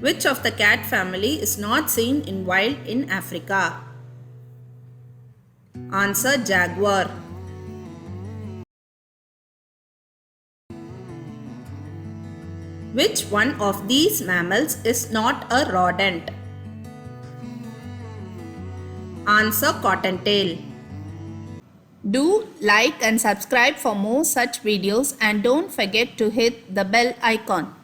Which of the cat family is not seen in wild in Africa? Answer jaguar. Which one of these mammals is not a rodent? Answer cottontail. Do like and subscribe for more such videos and don't forget to hit the bell icon.